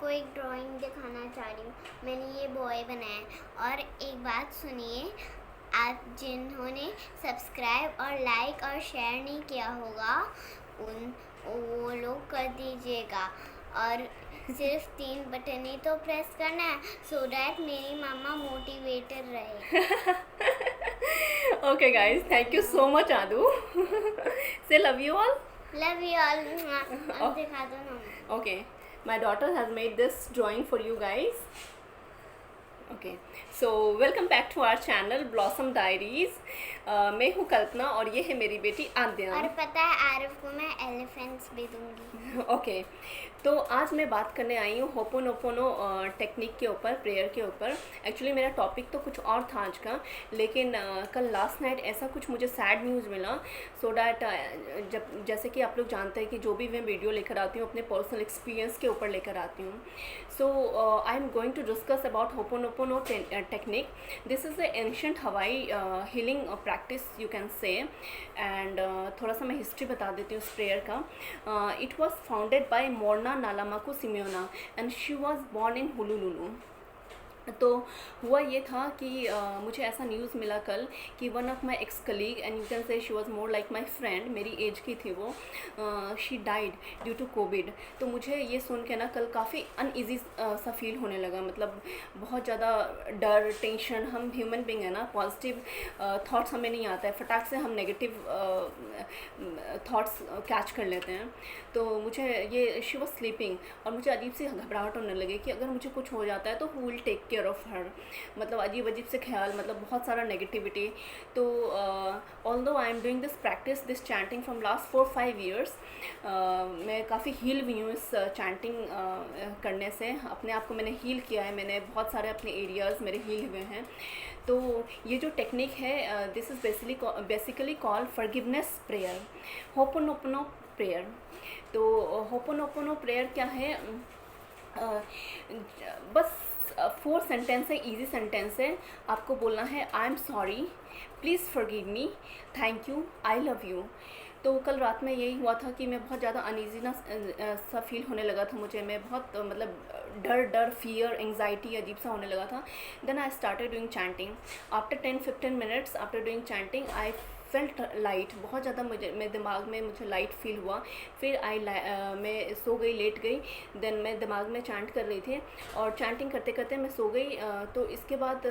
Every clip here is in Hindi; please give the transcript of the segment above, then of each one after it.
को एक ड्राइंग दिखाना चाह रही हूँ। मैंने ये बॉय बनाया है। और एक बात सुनिए, आप जिन्होंने सब्सक्राइब और लाइक और शेयर नहीं किया होगा वो लोग कर दीजिएगा। और सिर्फ 3 बटन ही तो प्रेस करना है, सो दैट मेरी मम्मा मोटिवेटेड रहे। Okay guys, thank you so much Adu. Say love you all. Love you all. अब दिखा दो ना। Okay, my daughter has made this drawing for you guys. Okay, so welcome back to our channel Blossom Diaries. मैं हूँ कल्पना और ये है मेरी बेटी आद्या। और पता है आरव को मैं एलिफेंट्स भी दूंगी। ओके, तो आज मैं बात करने आई हूँ होपोनोपोनो टेक्निक के ऊपर, प्रेयर के ऊपर। एक्चुअली मेरा टॉपिक तो कुछ और था आज का, लेकिन कल लास्ट नाइट ऐसा कुछ मुझे सैड न्यूज़ मिला। सो डैट जब जैसे कि आप लोग जानते हैं कि जो भी मैं वीडियो लेकर आती हूँ अपने पर्सनल एक्सपीरियंस के ऊपर लेकर आती हूँ। So I am going to discuss about Hooponopono technique. This is the ancient Hawaii healing practice you can say, and थोड़ा सा मैं हिस्ट्री बता देती हूँ इस प्रेयर का. It was founded by Morrnah Nalamaku Simeona and she was born in Honolulu. तो हुआ ये था कि मुझे ऐसा न्यूज़ मिला कल कि one of my ex colleague, and you can say she was more like my friend, मेरी एज की थी वो, she died due to COVID. तो मुझे ये सुन के ना कल काफ़ी अनईजी सा फील होने लगा. मतलब बहुत ज़्यादा डर, टेंशन. हम ह्यूमन बींग है ना, पॉजिटिव थाट्स हमें नहीं आता है, फटाक से हम नेगेटिव थाट्स कैच कर लेते हैं. तो मुझे ये शी वॉज स्लीपिंग और मुझे अजीब सी घबराहट होने लगी कि अगर मुझे कुछ हो जाता है तो who will take care of her. मतलब अजीब अजीब से ख्याल, मतलब बहुत सारा नेगेटिविटी. तो although I am doing this practice, this chanting from last 4-5 years, मैं काफ़ी हील हुई हूँ इस चैंटिंग करने से. अपने आप को मैंने हील किया है, मैंने बहुत सारे अपने एरियाज़ मेरे हील हुए हैं. तो ये जो टेक्निक है, this is basically called forgiveness prayer, ho'oponopono prayer. तो होपोनोपोनो प्रेयर क्या है? बस 4 सेंटेंस है, इजी सेंटेंस है. आपको बोलना है आई am sorry, please forgive me, thank you, I love you. तो कल रात में यही हुआ था कि मैं बहुत ज़्यादा अनईजी ना सा फील होने लगा था मुझे. मैं बहुत मतलब डर, फियर, एंग्जाइटी अजीब सा होने लगा था. Then I started doing chanting. After 10-15 minutes after doing chanting I felt light. बहुत ज़्यादा मेरे दिमाग में मुझे लाइट फील हुआ. फिर मैं सो गई, लेट गई. देन मैं दिमाग में चैंट कर रही थी और चैंटिंग करते करते मैं सो गई. तो इसके बाद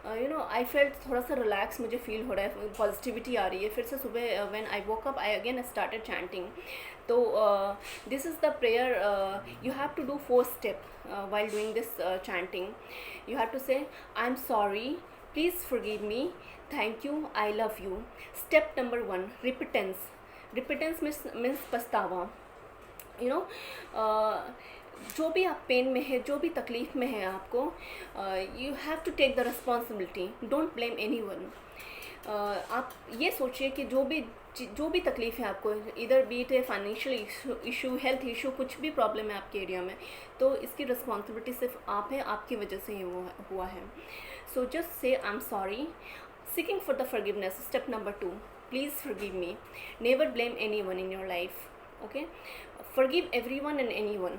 आई फेल्ट थोड़ा सा रिलैक्स मुझे फील हो रहा है, पॉजिटिविटी आ रही है. फिर से सुबह when I woke up I again started chanting. तो this is the prayer. You have to do 4 step while doing this chanting. You have to say I am sorry, please forgive me, thank you, I love you. Step number 1, repentance. Repentance means पछतावा. You know, जो भी आप पेन में है, जो भी तकलीफ़ में है आपको, you have to take the responsibility, don't blame anyone. आप ये सोचिए कि जो भी तकलीफ़ है आपको, इधर बीट है फाइनेंशियल इशू, हेल्थ इशू, कुछ भी प्रॉब्लम है आपके एरिया में, तो इसकी रिस्पॉन्सिबिलिटी सिर्फ आप है, आपकी वजह से ही हुआ है. So just say I am sorry, seeking for the forgiveness. Step number 2, please forgive me, never blame any one in your life. Okay, forgive every one and any one.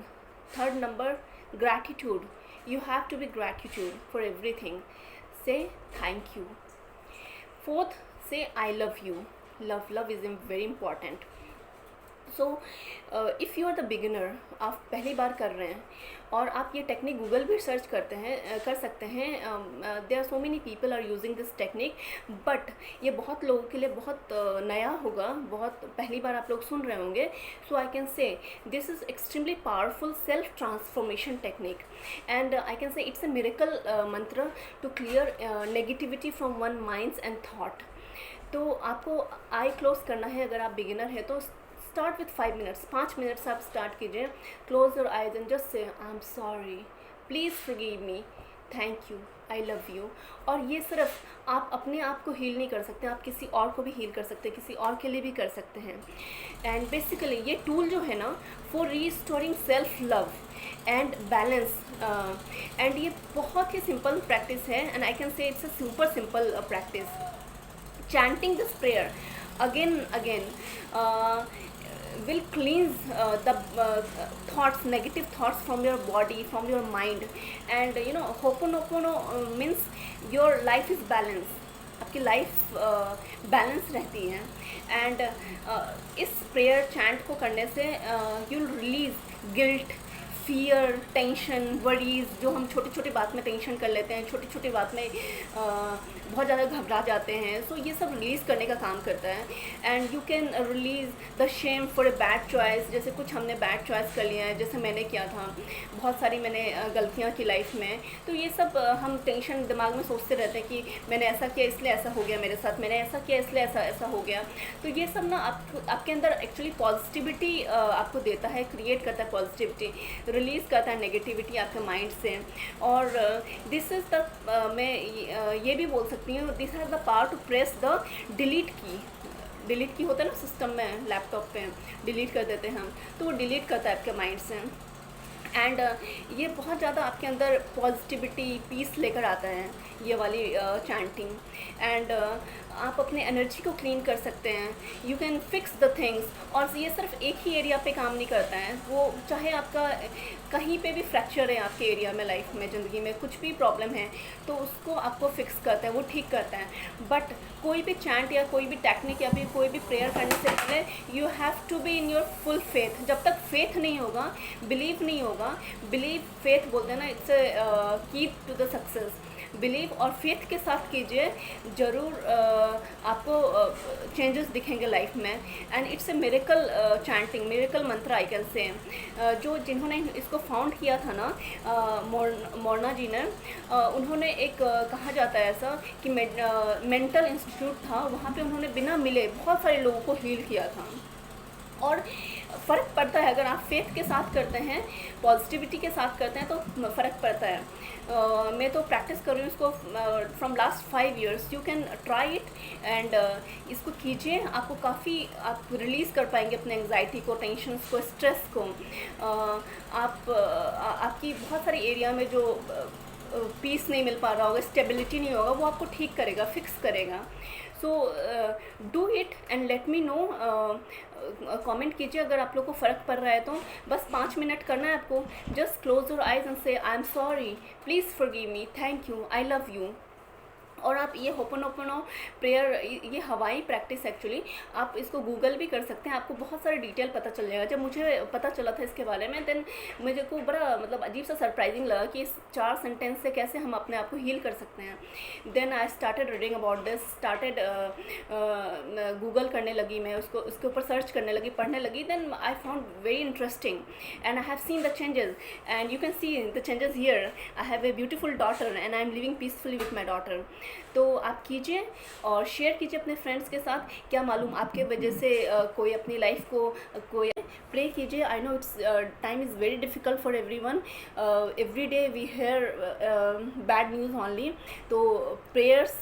Third number, gratitude. You have to be gratitude for everything. Say thank you. Fourth, say I love you. Love is very important. So if you are the beginner, आप पहली बार कर रहे हैं और आप ये टेक्निक गूगल भी सर्च कर सकते हैं. There are so many people are using this technique, but ये बहुत लोगों के लिए बहुत नया होगा, बहुत पहली बार आप लोग सुन रहे होंगे. So I can say this is extremely powerful self transformation technique, and I can say it's a miracle mantra to clear negativity from one minds and thought. तो आपको आई क्लोज करना है अगर आप बिगिनर है तो. स्टार्ट विथ 5 मिनट्स, 5 मिनट्स आप स्टार्ट कीजिए. Close your eyes and just say I am sorry, please forgive me, thank you, I love you. और ये सिर्फ आप अपने आप को हील नहीं कर सकते, आप किसी और को भी हील कर सकते हैं, किसी और के लिए भी कर सकते हैं. एंड बेसिकली ये टूल जो है ना for restoring self love and balance, and ये बहुत ही सिंपल प्रैक्टिस है, and I can say it's a super simple practice. Chanting this prayer again, will cleanse the thoughts, negative thoughts from your body, from your mind. And Ho'oponopono means your life is balanced. आपकी लाइफ बैलेंस रहती है. एंड इस प्रेयर चैंट को करने से you release guilt, fear, tension, worries. जो हम छोटी छोटी बात में टेंशन कर लेते हैं, छोटी छोटी बात में बहुत ज़्यादा घबरा जाते हैं, सो ये सब रिलीज़ करने का काम करता है. And you can release the Shem for a bad choice. जैसे कुछ हमने बैड चॉइस कर लिया है, जैसे मैंने किया था, बहुत सारी मैंने गलतियाँ की लाइफ में. तो ये सब हम टेंशन दिमाग में सोचते रहते हैं कि मैंने ऐसा किया इसलिए ऐसा हो गया मेरे साथ, मैंने ऐसा किया इसलिए ऐसा ऐसा हो गया. तो ये सब ना आपके अंदर एक्चुअली पॉजिटिविटी आपको देता है, क्रिएट करता है पॉजिटिविटी, रिलीज़ करता है नेगेटिविटी आपके माइंड से. और दिस इज़ द मैं ये भी बोल सकती हूँ, this has the power to press the delete key. Delete key होता है ना सिस्टम में, लैपटॉप पे डिलीट कर देते हैं हम, तो वो डिलीट करता है आपके माइंड से. एंड ये बहुत ज़्यादा आपके अंदर पॉजिटिविटी, पीस लेकर आता है ये वाली चैंटिंग. एंड आप अपने एनर्जी को क्लीन कर सकते हैं. You can fix the things. और ये सिर्फ एक ही एरिया पे काम नहीं करता है, वो चाहे आपका कहीं पे भी फ्रैक्चर है आपके एरिया में, लाइफ में, ज़िंदगी में कुछ भी प्रॉब्लम है तो उसको आपको फिक्स करता है, वो ठीक करता है. बट कोई भी चैंट या कोई भी टेक्निक या फिर कोई भी प्रेयर करने से पहले you have to be in your full faith. जब तक फेथ नहीं होगा, बिलीव नहीं होगा, बिलीव फेथ बोलते हैं ना, it's keep to the success. Believe और फेथ के साथ कीजिए, ज़रूर आपको चेंजेस दिखेंगे लाइफ में. And it's a miracle chanting, miracle mantra I can से. जो जिन्होंने इसको फाउंड किया था ना, मोर्ना जी ने, उन्होंने एक कहा जाता है ऐसा कि मेंटल इंस्टीट्यूट था, वहाँ पे उन्होंने बिना मिले बहुत सारे लोगों को हील किया था. और फ़र्क पड़ता है अगर आप फेथ के साथ करते हैं, पॉजिटिविटी के साथ करते हैं, तो फ़र्क पड़ता है. मैं तो प्रैक्टिस कर रही हूँ इसको from last 5 years. You can try it and इसको कीजिए. आपको काफ़ी आप रिलीज़ कर पाएंगे अपने एंग्जाइटी को, टेंशन्स को, स्ट्रेस को. आपकी बहुत सारी एरिया में जो पीस नहीं मिल पा रहा होगा, स्टेबिलिटी नहीं होगा, वो आपको ठीक करेगा, फिक्स करेगा. So do it and let me know. Comment कीजिए अगर आप लोग को फ़र्क पड़ रहा है तो. बस 5 मिनट करना है आपको. Just close your eyes and say I am sorry, please forgive me, thank you, I love you. और आप ये होपोनोपोनो प्रेयर, ये हवाई प्रैक्टिस एक्चुअली आप इसको गूगल भी कर सकते हैं, आपको बहुत सारे डिटेल पता चल जाएगा. जब मुझे पता चला था इसके बारे में, देन मुझे को बड़ा मतलब अजीब सा सरप्राइजिंग लगा कि इस 4 सेंटेंस से कैसे हम अपने आप को हील कर सकते हैं. Then I started reading about this, started Google करने लगी, मैं उसके ऊपर सर्च करने लगी, पढ़ने लगी. Then I found very interesting and I have seen the changes and you can see the changes here. I have a beautiful daughter and I am living peacefully with my daughter. तो आप कीजिए और शेयर कीजिए अपने फ्रेंड्स के साथ. क्या मालूम आपके वजह से कोई अपनी लाइफ को कोई प्रे कीजिए. I know it's time is very difficult for everyone. Every day we hear bad news only. तो प्रेयर्स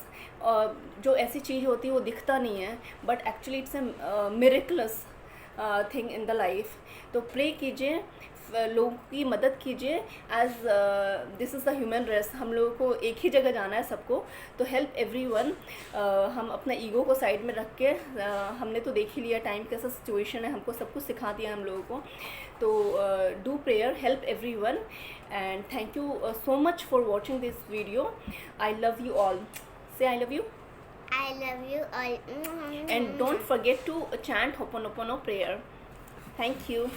जो ऐसी चीज़ होती है वो दिखता नहीं है, but actually it's a miraculous thing in the life. तो प्रे कीजिए, लोगों की मदद कीजिए. As this is the human race, हम लोगों को एक ही जगह जाना है सबको. तो हेल्प एवरीवन. हम अपना ईगो को साइड में रख के, हमने तो देख ही लिया टाइम कैसा सिचुएशन है, हमको सब कुछ सिखा दिया हम लोगों को. तो do prayer, help everyone. And thank you so much for watching this video. I love you all. Say I love you. I love you all. And don't forget to chant Ho'oponopono prayer. Thank you.